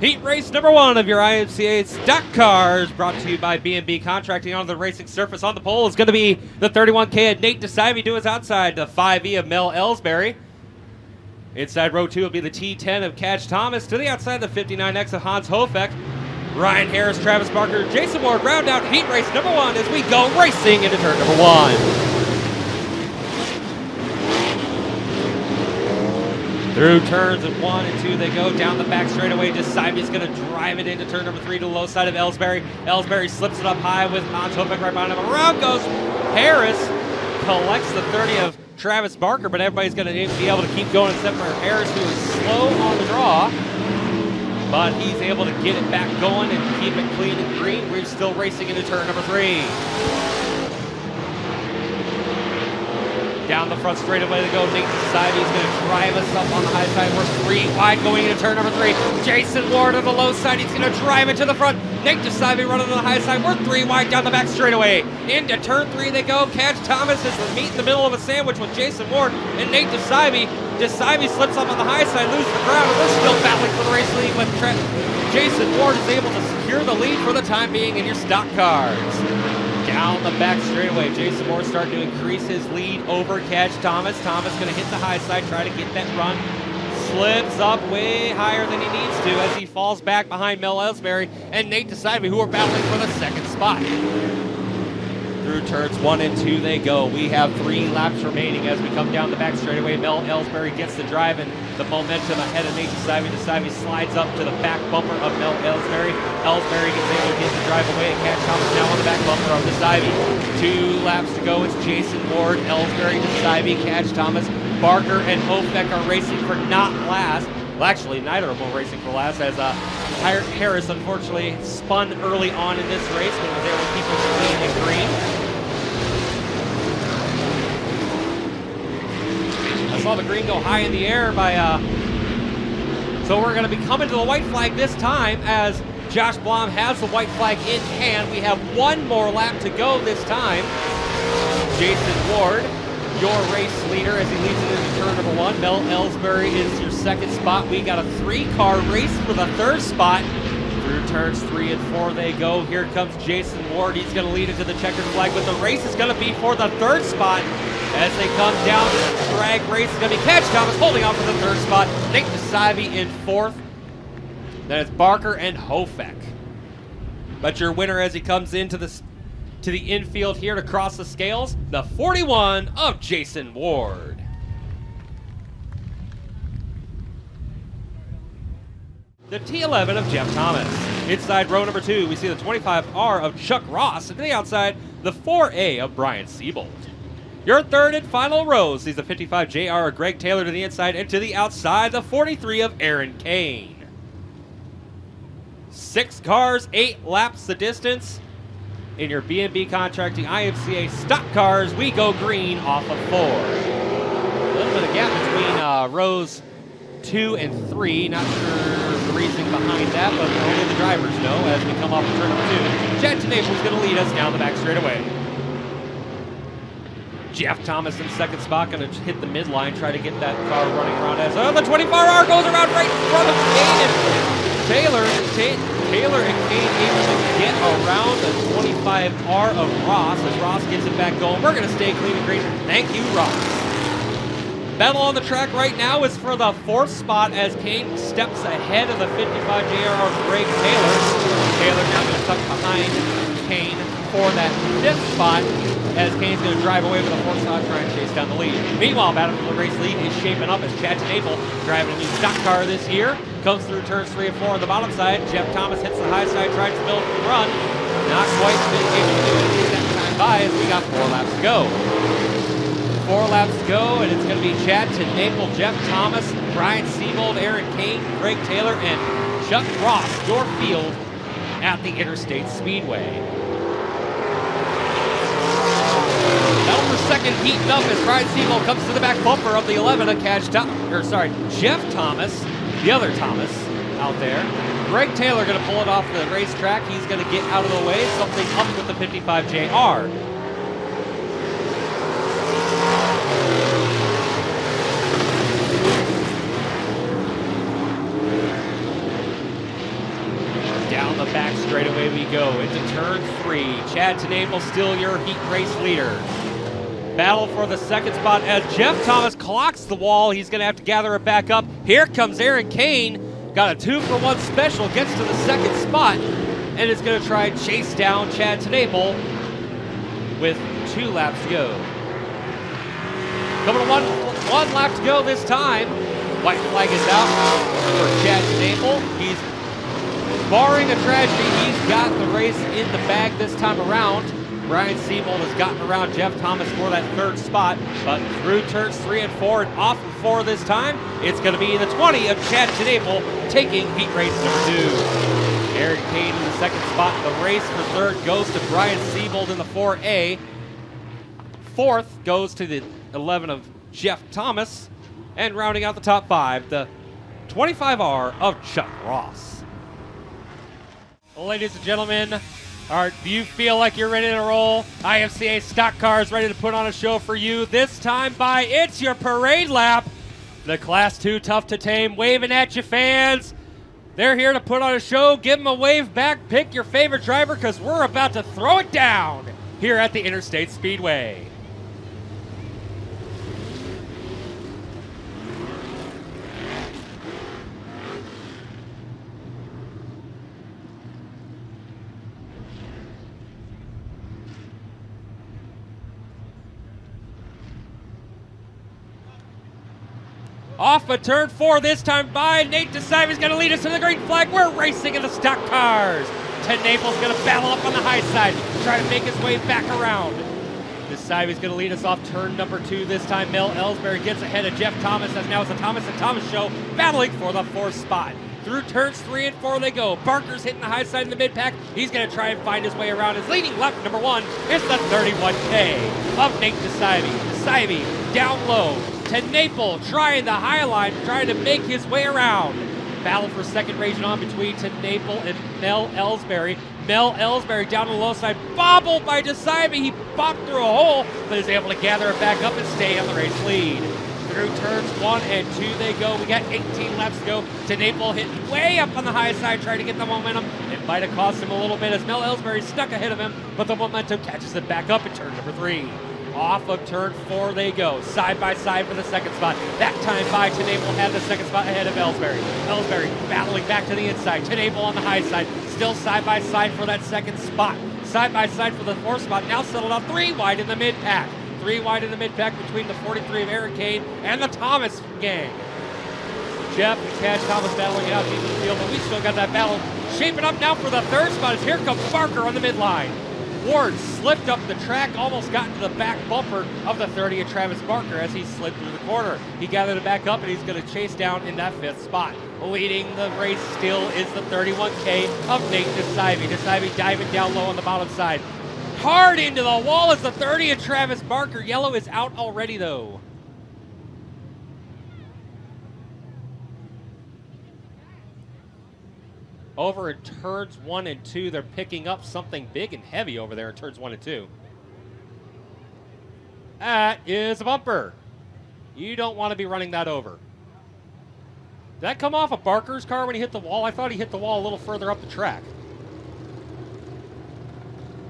Heat race number 1 of your IMCA Stock Cars, brought to you by B&B Contracting. On the racing surface on the pole is going to be the 31K of Nate DeSivey to his outside, the 5E of Mel Ellsbury. Inside row 2 will be the T10 of Cash Thomas. To the outside, the 59X of Hans Hofeck. Ryan Harris, Travis Barker, Jason Moore round out heat race number 1 as we go racing into turn number 1. Through turns of 1 and 2 they go. Down the back straightaway, DeSivey's going to drive it into turn number 3 to the low side of Ellsbury. Ellsbury slips it up high with Hans Hofeck right behind him. Around goes Harris, collects the 30 of Travis Barker, but everybody's going to be able to keep going except for Harris, who is slow on the draw. But he's able to get it back going and keep it clean and green. We're still racing into turn number 3. Down the front straightaway to go. Nate DeSivey's going to drive us up on the high side. We're 3 wide going into turn number 3. Jason Ward on the low side. He's going to drive it to the front. Nate DeSivey running on the high side. We're 3 wide down the back straightaway. Into turn 3 they go. Cash Thomas is the meat in the middle of a sandwich with Jason Ward and Nate DeSivey. DeSivey slips up on the high side, loses the ground, and we're still battling for the race lead with Jason Ward is able to secure the lead for the time being in your stock cars. Down the back straightaway, Jason Moore starting to increase his lead over Cash Thomas. Thomas going to hit the high side, try to get that run. Slips up way higher than he needs to as he falls back behind Mel Ellsbury and Nate DeSivey, who are battling for the second spot. Through turns 1 and 2 they go. We have 3 laps remaining as we come down the back straightaway. Mel Ellsbury gets the drive and the momentum ahead of Nate DeSivey. DeSivey slides up to the back bumper of Mel Ellsbury. Ellsbury gets able to get the drive away, and Cash Thomas now on the back bumper of DeSivey. 2 laps to go. It's Jason Ward, Ellsbury, DeSivey, Cash Thomas, Barker, and Hofeck are racing for not last. Well, actually, neither of them are racing for last, as Harris unfortunately spun early on in this race when he was able to keep us clean and green. I saw the green go high in the air by, so we're going to be coming to the white flag this time as Josh Blom has the white flag in hand. We have 1 more lap to go this time. Jason Ward, your race leader, as he leads it into turn number 1. Mel Ellsbury is your second spot. We got a 3-car race for the 3rd spot. Through turns 3 and 4 they go. Here comes Jason Ward. He's going to lead into the checkered flag, but the race is going to be for the 3rd spot. As they come down to the drag race, it's going to be Cash Thomas holding on for the 3rd spot. Nate DeSivey in 4th. Then it's Barker and Hofeck. But your winner as he comes into the infield here to cross the scales, the 41 of Jason Ward. The T11 of Jeff Thomas. Inside row number 2, we see the 25R of Chuck Ross, and to the outside, the 4A of Brian Siebold. Your 3rd and final row sees the 55JR of Greg Taylor to the inside, and to the outside, the 43 of Aaron Kane. 6 cars, 8 laps the distance. In your B&B Contracting IMCA Stock Cars, we go green off of 4. A little bit of gap between rows 2 and 3. Not sure the reasoning behind that, but only the drivers know as we come off of turn number 2. Chad Naples going to lead us down the back straightaway. Jeff Thomas in 2nd spot, going to hit the midline, try to get that car running around as the 24R goes around right in front of Kane and Taylor. Taylor and Kane able to get around the 25R of Ross as Ross gets it back going. We're going to stay clean and green. Thank you, Ross. Battle on the track right now is for the 4th spot as Kane steps ahead of the 55JR of Greg Taylor. Taylor now going to tuck behind Kane for that 5th spot as Kane's going to drive away with a 4th spot, trying to chase down the lead. Meanwhile, battle for the race lead is shaping up as Chad Naples, driving a new stock car this year, comes through turns 3 and 4 on the bottom side. Jeff Thomas hits the high side, tries to build the run. Not quite been able to do it in that time by as we got 4 laps to go. 4 laps to go, and it's going to be Chad Naples, Jeff Thomas, Brian Siebold, Aaron Kane, Greg Taylor, and Chuck Ross, your field at the Interstate Speedway. Battle for second heating up as Brian Siebold comes to the back bumper of the 11 of Jeff Thomas, the other Thomas out there. Greg Taylor going to pull it off the racetrack. He's going to get out of the way. Something up with the 55JR. go into turn 3. Chad Tenable still your heat race leader. Battle for the second spot as Jeff Thomas clocks the wall. He's going to have to gather it back up. Here comes Aaron Kane. Got a 2-for-1 special, gets to the second spot, and is going to try and chase down Chad Tenable with 2 laps to go. Coming to one lap to go this time. White flag is out for Chad Tenable. He's barring a tragedy. He's got the race in the bag this time around. Brian Siebold has gotten around Jeff Thomas for that 3rd spot, but through turns 3 and 4 and off of 4 this time, it's going to be the 20 of Chad Tenable taking heat race number 2. Aaron Kane in the 2nd spot. The race for 3rd goes to Brian Siebold in the 4A. 4th goes to the 11 of Jeff Thomas. And rounding out the top 5, the 25R of Chuck Ross. Ladies and gentlemen, do you feel like you're ready to roll? IMCA Stock Car is ready to put on a show for you. This time by It's Your Parade Lap. The Class 2 Tough to Tame waving at you, fans. They're here to put on a show. Give them a wave back. Pick your favorite driver because we're about to throw it down here at the Interstate Speedway. Off of turn 4 this time by Nate DeSive is going to lead us to the green flag. We're racing in the stock cars. Tenable's going to battle up on the high side, try to make his way back around. DeSive is going to lead us off turn number 2 this time. Mel Ellsbury gets ahead of Jeff Thomas as now it's a Thomas and Thomas show battling for the 4th spot. Through turns 3 and 4 they go. Barker's hitting the high side in the mid-pack. He's going to try and find his way around. His leading lap number 1 is the 31K of Nate DeSive. DeSive down low. Tenable trying the high line, trying to make his way around. Battle for second raging on between Tenable and Mel Ellsbury. Mel Ellsbury down the low side, bobbled by DeSive. He bopped through a hole, but is able to gather it back up and stay on the race lead. Through turns 1 and 2 they go. We got 18 laps to go. Tenable hitting way up on the high side, trying to get the momentum. It might have cost him a little bit as Mel Ellsbury stuck ahead of him, but the momentum catches it back up in turn number 3. Off of turn 4 they go, side by side for the 2nd spot. That time by Tenable had the 2nd spot ahead of Ellsbury. Ellsbury battling back to the inside. Tenable on the high side, still side by side for that 2nd spot. Side by side for the 4th spot, now settled on 3 wide in the mid-pack. 3 wide in the mid-pack between the 43 of Aaron Kane and the Thomas gang. Jeff and Chad Thomas battling it out deep in the field, but we still got that battle shaping up now for the 3rd spot as here comes Barker on the midline. Ward slipped up the track, almost got into the back bumper of the 30 of Travis Barker as he slid through the corner. He gathered it back up and he's going to chase down in that 5th spot. Leading the race still is the 31K of Nate DeSive. DeSive diving down low on the bottom side. Hard into the wall as the 30 of Travis Barker. Yellow is out already though. Over in turns 1 and 2, they're picking up something big and heavy over there in turns 1 and 2. That is a bumper. You don't want to be running that over. Did that come off of Barker's car when he hit the wall? I thought he hit the wall a little further up the track.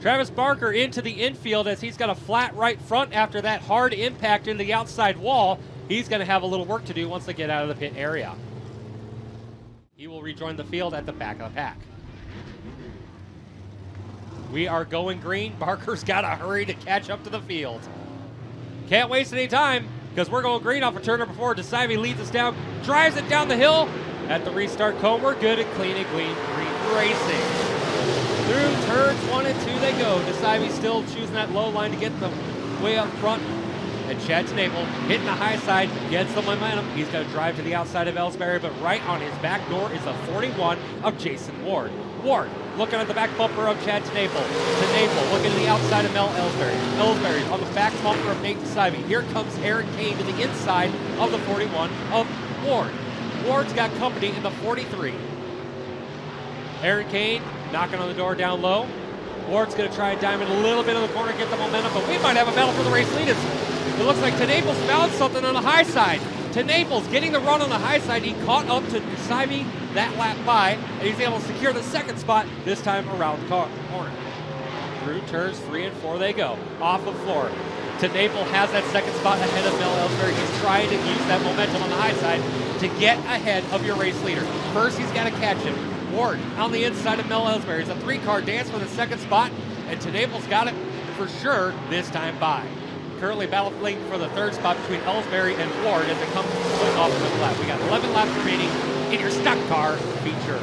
Travis Barker into the infield as he's got a flat right front after that hard impact into the outside wall. He's going to have a little work to do once they get out of the pit area. He will rejoin the field at the back of the pack. We are going green. Barker's got to hurry to catch up to the field. Can't waste any time because we're going green off of turn number 4. DeSive leads us down, drives it down the hill. At the restart cone, we're good at clean and green racing. Through turns 1 and 2 they go. DeSive still choosing that low line to get them way up front. And Chad Tenable hitting the high side, gets the momentum. He's going to drive to the outside of Ellsbury, but right on his back door is the 41 of Jason Ward. Ward looking at the back bumper of Chad Tenable. Tenable looking to the outside of Mel Ellsbury. Ellsbury on the back bumper of Nate DeSive. Here comes Aaron Kane to the inside of the 41 of Ward. Ward's got company in the 43. Aaron Kane knocking on the door down low. Ward's going to try and diamond a little bit of the corner, get the momentum, but we might have a battle for the race leaders. It looks like Tenable's found something on the high side. Tenable's getting the run on the high side. He caught up to DeSive that lap by, and he's able to secure the second spot, this time around the corner. Through turns 3 and 4 they go. Off of floor. Naples has that second spot ahead of Mel Ellsbury. He's trying to use that momentum on the high side to get ahead of your race leader. First, he's got to catch him. Ward on the inside of Mel Ellsbury. It's a 3-car dance for the second spot, and Naples got it for sure this time by. Currently battling for the third spot between Ellsbury and Ward as it comes off the lap. We got 11 laps remaining in your stock car feature.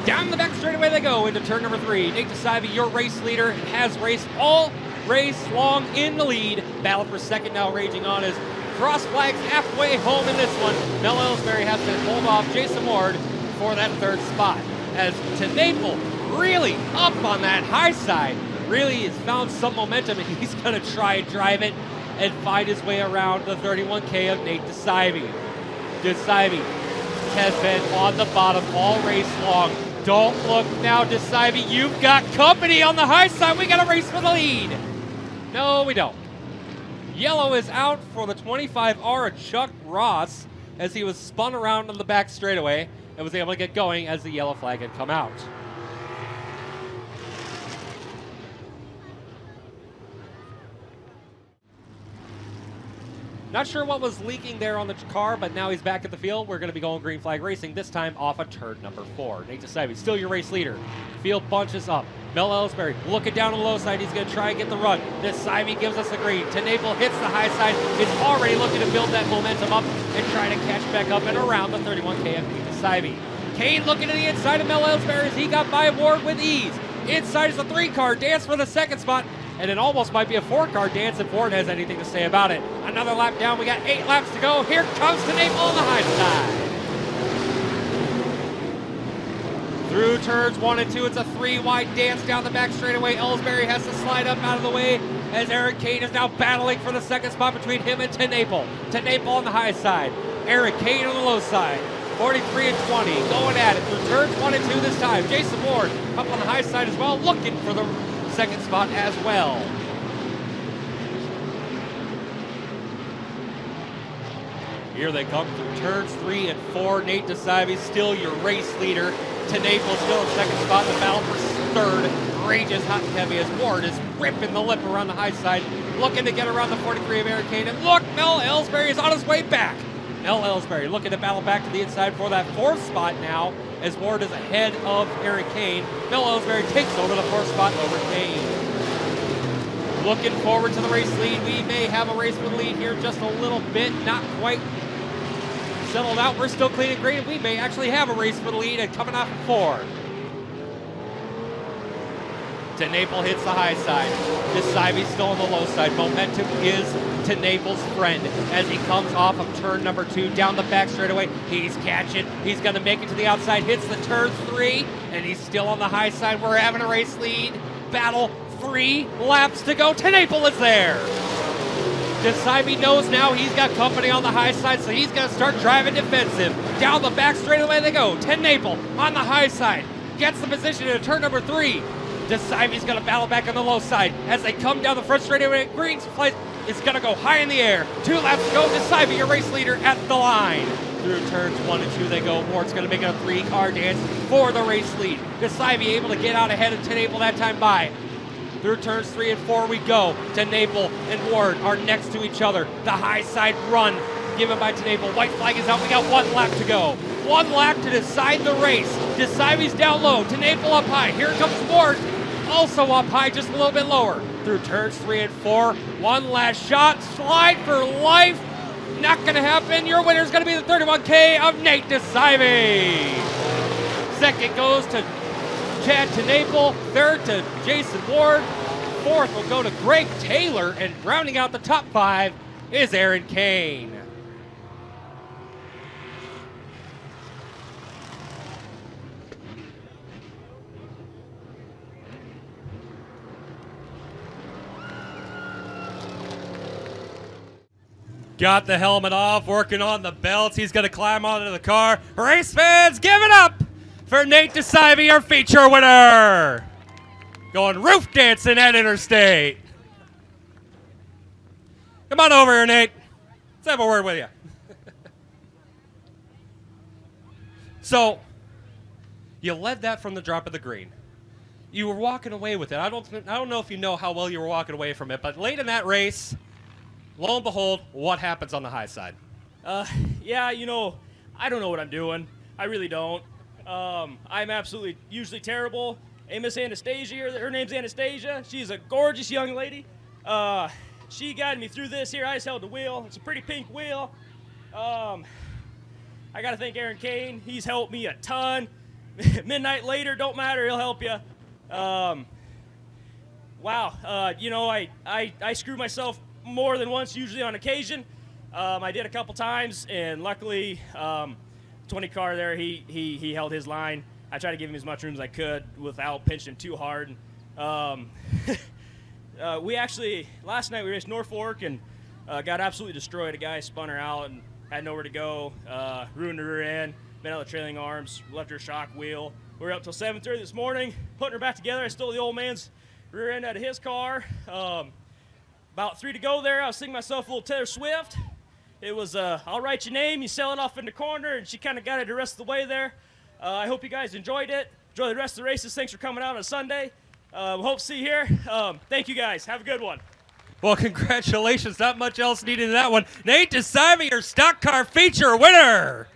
Down the back straightaway they go into turn number 3. Nate DeSive, your race leader, has raced all race long in the lead. Battle for second now raging on as cross flags halfway home in this one. Mel Ellsbury has to hold off Jason Ward for that third spot. As Naples really up on that high side, really has found some momentum, and he's going to try and drive it and find his way around the 31K of Nate DeSive. DeSive has been on the bottom all race long. Don't look now, DeSive. You've got company on the high side. We got a race for the lead. No, we don't. Yellow is out for the 25R of Chuck Ross as he was spun around on the back straightaway and was able to get going as the yellow flag had come out. Not sure what was leaking there on the car, but now he's back at the field. We're going to be going green flag racing, this time off of turn number 4. Nate DeSive, still your race leader. Field bunches up. Mel Ellsbury looking down on the low side. He's going to try and get the run. DeSive gives us the green. Naples hits the high side. Is already looking to build that momentum up and try to catch back up and around the 31K of Nate DeSive. Kane looking to the inside of Mel Ellsbury as he got by Ward with ease. Inside is a 3-car dance for the second spot. And it almost might be a 4-car dance if Ford has anything to say about it. Another lap down. We got 8 laps to go. Here comes Naples on the high side. Through turns 1 and 2, it's a 3-wide dance down the back straightaway. Ellsbury has to slide up out of the way as Eric Kane is now battling for the second spot between him and Naples. Naples on the high side. Eric Kane on the low side. 43 and 20 going at it through turns 1 and 2 this time. Jason Ward up on the high side as well, looking for the second spot as well. Here they come through turns 3 and 4. Nate DeSive still your race leader. Naples still in second spot. The battle for third rages hot and heavy as Ward is ripping the lip around the high side, looking to get around the 43 of Eric Kane. And look, Mel Ellsbury is on his way back. Mel Ellsbury looking to battle back to the inside for that 4th spot now as Ward is ahead of Eric Kane. Mel Ellsbury takes over the 4th spot over Kane. Looking forward to the race lead. We may have a race for the lead here just a little bit. Not quite settled out. We're still clean and green. We may actually have a race for the lead and coming off of 4. Naples hits the high side. DeSive still on the low side. Momentum is Naples' friend as he comes off of turn number 2 down the back straightaway. He's catching. He's going to make it to the outside. Hits the turn 3, and he's still on the high side. We're having a race lead battle. 3 laps to go. Naples is there. DeSive knows now he's got company on the high side, so he's going to start driving defensive. Down the back straightaway they go. Naples on the high side. Gets the position into turn number 3. DeSive's going to battle back on the low side as they come down the front straightaway. Green's flight is going to go high in the air. 2 laps to go. DeSive, your race leader, at the line. Through turns 1 and 2 they go. Ward's going to make it a 3-car dance for the race lead. DeSive able to get out ahead of Naples that time by. Through turns 3 and 4 we go. Naples and Ward are next to each other. The high side run given by Naples. White flag is out. We got 1 lap to go. 1 lap to decide the race. DeSive's down low. Naples up high. Here comes Ward. Also up high, just a little bit lower. Through turns 3 and 4. 1 last shot. Slide for life. Not going to happen. Your winner is going to be the 31K of Nate DeSive. Second goes to Chad Naples. Third to Jason Ward. Fourth will go to Greg Taylor. And rounding out the top 5 is Aaron Kane. Got the helmet off, working on the belts. He's going to climb onto the car. Race fans, give it up for Nate DeSive, our feature winner. Going roof dancing at Interstate. Come on over here, Nate. Let's have a word with you. So, you led that from the drop of the green. You were walking away with it. I don't know if you know how well you were walking away from it, but late in that race, lo and behold, what happens on the high side? Yeah, you know, I don't know what I'm doing. I really don't. I'm absolutely usually terrible. Hey, Miss Anastasia, her name's Anastasia. She's a gorgeous young lady. She guided me through this here. I just held the wheel. It's a pretty pink wheel. I got to thank Aaron Kane. He's helped me a ton. Midnight later, don't matter. He'll help you. Wow. You know, I screw myself more than once, usually on occasion. I did a couple times, and luckily, 20 car there, he held his line. I tried to give him as much room as I could without pinching him too hard. We actually, last night we raced Norfolk and got absolutely destroyed. A guy spun her out and had nowhere to go, ruined her rear end, bent out the trailing arms, left her shock wheel. We were up till 7:30 this morning, putting her back together. I stole the old man's rear end out of his car. About 3 to go there, I was singing myself a little Taylor Swift. It was, I'll write your name, you sell it off in the corner, and she kind of got it the rest of the way there. I hope you guys enjoyed it. Enjoy the rest of the races. Thanks for coming out on Sunday. We hope to see you here. Thank you guys. Have a good one. Well, congratulations. Not much else needed in that one. Nate DeSimey, your stock car feature winner.